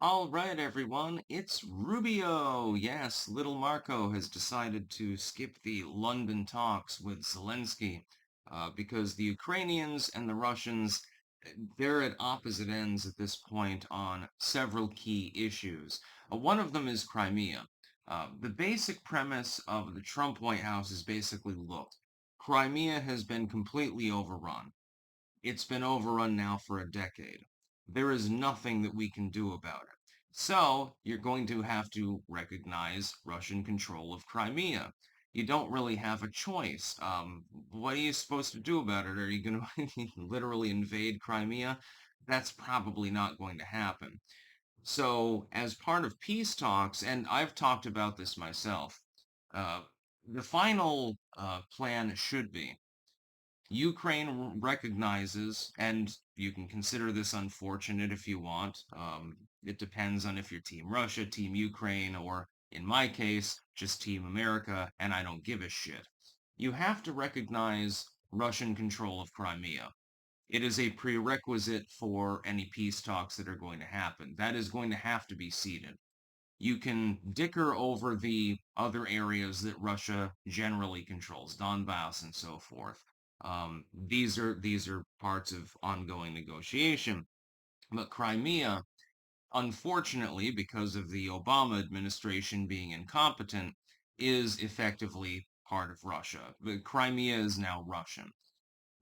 All right, everyone, it's Rubio. Yes, little Marco has decided to skip the London talks with Zelensky because the Ukrainians and the Russians, they're at opposite ends at this point on several key issues. One of them is Crimea. The basic premise of the Trump White House is basically, look, Crimea has been completely overrun. It's been overrun now for a decade. There is nothing that we can do about it. So you're going to have to recognize Russian control of Crimea. You don't really have a choice. What are you supposed to do about it? Are you going to literally invade Crimea? That's probably not going to happen. So, as part of peace talks, and I've talked about this myself, uh, the final plan should be Ukraine recognizes, and you can consider this unfortunate if you want. It depends on if you're Team Russia, Team Ukraine, or in my case, just Team America, and I don't give a shit. You have to recognize Russian control of Crimea. It is a prerequisite for any peace talks that are going to happen. That is going to have to be ceded. You can dicker over the other areas that Russia generally controls, Donbass and so forth. These are parts of ongoing negotiation. But Crimea, unfortunately, because of the Obama administration being incompetent, is effectively part of Russia. The Crimea is now Russian.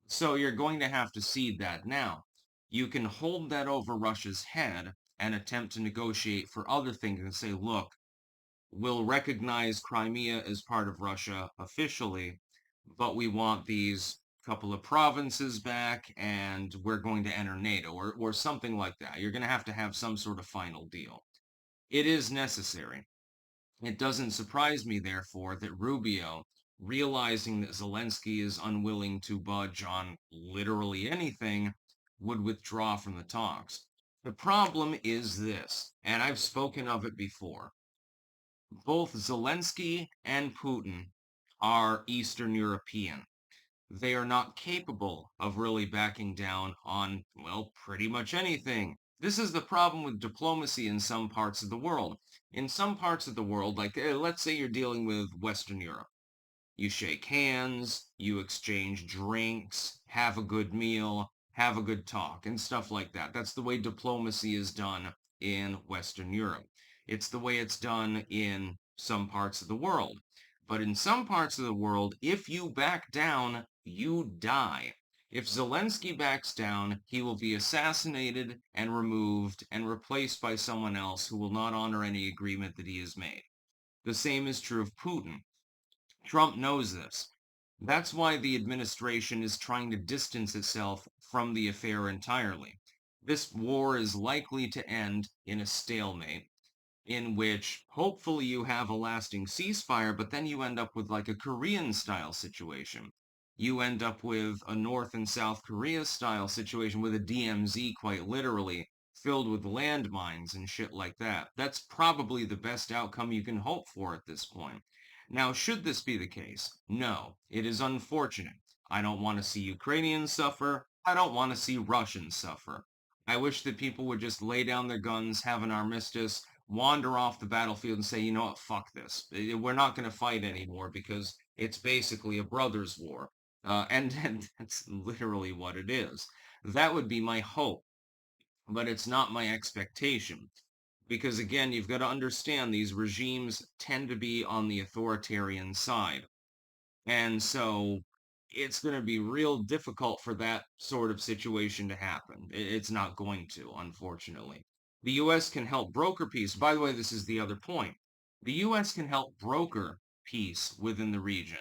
So you're going to have to cede that now. You can hold that over Russia's head and attempt to negotiate for other things and say, look, will recognize Crimea as part of Russia officially, but we want these couple of provinces back and we're going to enter NATO or something like that. You're going to have some sort of final deal. It is necessary. It doesn't surprise me, therefore, that Rubio, realizing that Zelensky is unwilling to budge on literally anything, would withdraw from the talks. The problem is this, and I've spoken of it before. Both Zelensky and Putin are Eastern European. They are not capable of really backing down on, well, pretty much anything. This is the problem with diplomacy in some parts of the world. In some parts of the world, like let's say you're dealing with Western Europe, you shake hands, you exchange drinks, have a good meal, have a good talk, and stuff like that. That's the way diplomacy is done in Western Europe. It's the way it's done in some parts of the world. But in some parts of the world, if you back down, you die. If Zelensky backs down, he will be assassinated and removed and replaced by someone else who will not honor any agreement that he has made. The same is true of Putin. Trump knows this. That's why the administration is trying to distance itself from the affair entirely. This war is likely to end in a stalemate in which hopefully you have a lasting ceasefire, but then you end up with like a Korean style situation. You end up with a North and South Korea style situation with a DMZ quite literally filled with landmines and shit like that. That's probably the best outcome you can hope for at this point. Now, should this be the case? No, it is unfortunate. I don't want to see Ukrainians suffer. I don't want to see Russians suffer. I wish that people would just lay down their guns, have an armistice, wander off the battlefield and say, you know what, fuck this. We're not going to fight anymore because it's basically a brothers' war. And that's literally what it is. That would be my hope, but it's not my expectation. Because again, you've got to understand these regimes tend to be on the authoritarian side. And so it's going to be real difficult for that sort of situation to happen. It's not going to, unfortunately. The U.S. can help broker peace. By the way, this is the other point. The U.S. can help broker peace within the region.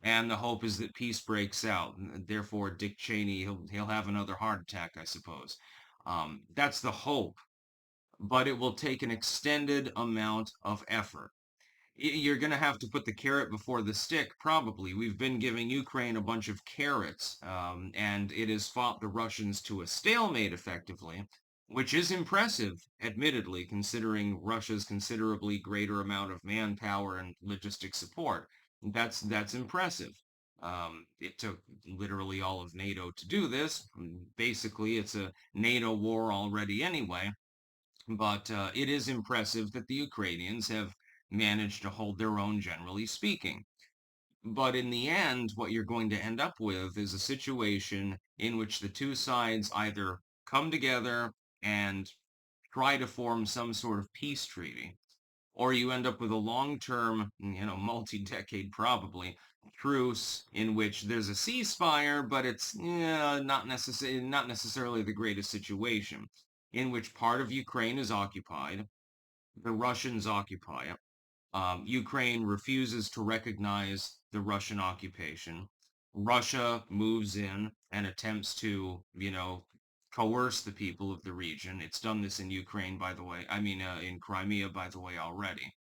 And the hope is that peace breaks out. And therefore, Dick Cheney, he'll have another heart attack, I suppose. That's the hope. But it will take an extended amount of effort. You're going to have to put the carrot before the stick, probably. We've been giving Ukraine a bunch of carrots, and it has fought the Russians to a stalemate effectively, which is impressive, admittedly, considering Russia's considerably greater amount of manpower and logistic support. That's impressive. It took literally all of NATO to do this. Basically, it's a NATO war already anyway. But it is impressive that the Ukrainians have managed to hold their own, generally speaking. But in the end, what you're going to end up with is a situation in which the two sides either come together and try to form some sort of peace treaty, or you end up with a long-term, multi-decade probably, truce in which there's a ceasefire, but it's not necessarily the greatest situation, in which part of Ukraine is occupied, the Russians occupy it. Ukraine refuses to recognize the Russian occupation. Russia moves in and attempts to, coerce the people of the region. It's done this in Ukraine, by the way. I mean, in Crimea, by the way, already.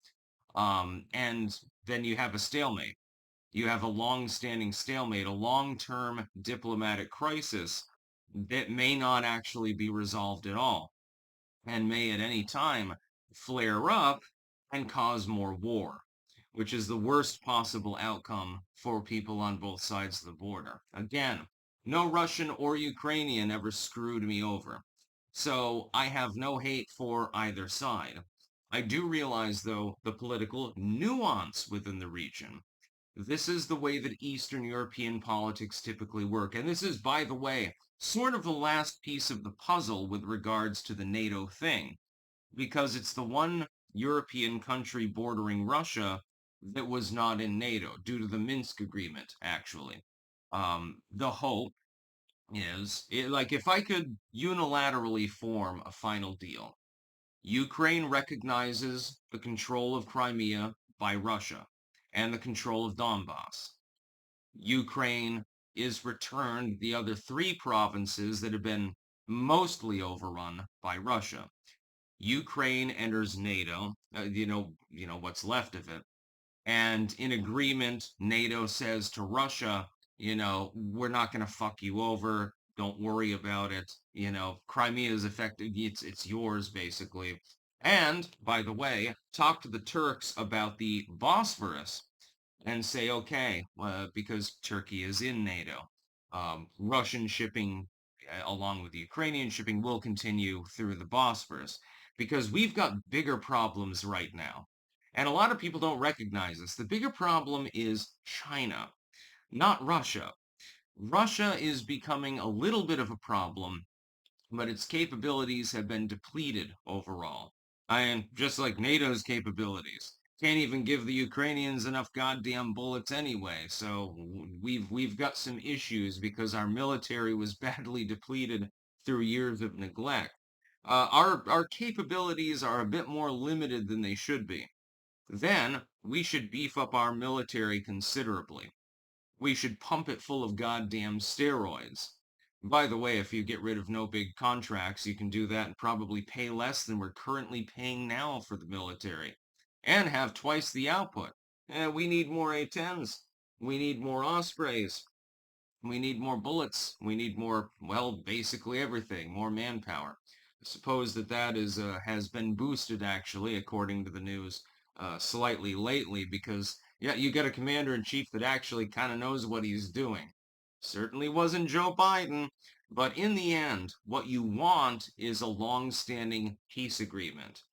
And then you have a stalemate. You have a long-standing stalemate, a long-term diplomatic crisis that may not actually be resolved at all and may at any time flare up and cause more war, which is the worst possible outcome for people on both sides of the border. Again, no Russian or Ukrainian ever screwed me over. So I have no hate for either side. I do realize, though, the political nuance within the region. This is the way that Eastern European politics typically work. And this is, by the way, sort of the last piece of the puzzle with regards to the NATO thing, because it's the one European country bordering Russia that was not in NATO due to the Minsk agreement, actually. The hope is, like, if I could unilaterally form a final deal, Ukraine recognizes the control of Crimea by Russia and the control of Donbass. Ukraine is returned the other three provinces that have been mostly overrun by Russia. Ukraine enters NATO, what's left of it, and in agreement, NATO says to Russia, we're not going to fuck you over. Don't worry about it. Crimea is effective. It's yours basically. And by the way, talk to the Turks about the Bosphorus and say, okay, because Turkey is in NATO, Russian shipping, along with Ukrainian shipping, will continue through the Bosphorus because we've got bigger problems right now. And a lot of people don't recognize this. The bigger problem is China, not Russia. Russia is becoming a little bit of a problem, but its capabilities have been depleted overall. And just like NATO's capabilities. Can't even give the Ukrainians enough goddamn bullets anyway. So we've got some issues because our military was badly depleted through years of neglect. Our capabilities are a bit more limited than they should be. Then we should beef up our military considerably. We should pump it full of goddamn steroids. By the way, if you get rid of no big contracts, you can do that and probably pay less than we're currently paying now for the military. And have twice the output. We need more A-10s. We need more Ospreys. We need more bullets. We need more, well, basically everything, more manpower. I suppose that has been boosted, actually, according to the news, slightly lately, because, yeah, you got a commander-in-chief that actually kind of knows what he's doing. Certainly wasn't Joe Biden, but in the end, what you want is a long-standing peace agreement.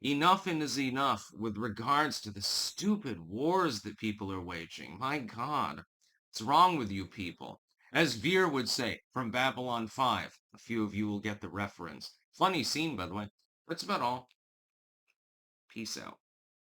Enough is enough with regards to the stupid wars that people are waging. My God, what's wrong with you people? As Veer would say from Babylon 5, a few of you will get the reference. Funny scene, by the way. That's about all. Peace out.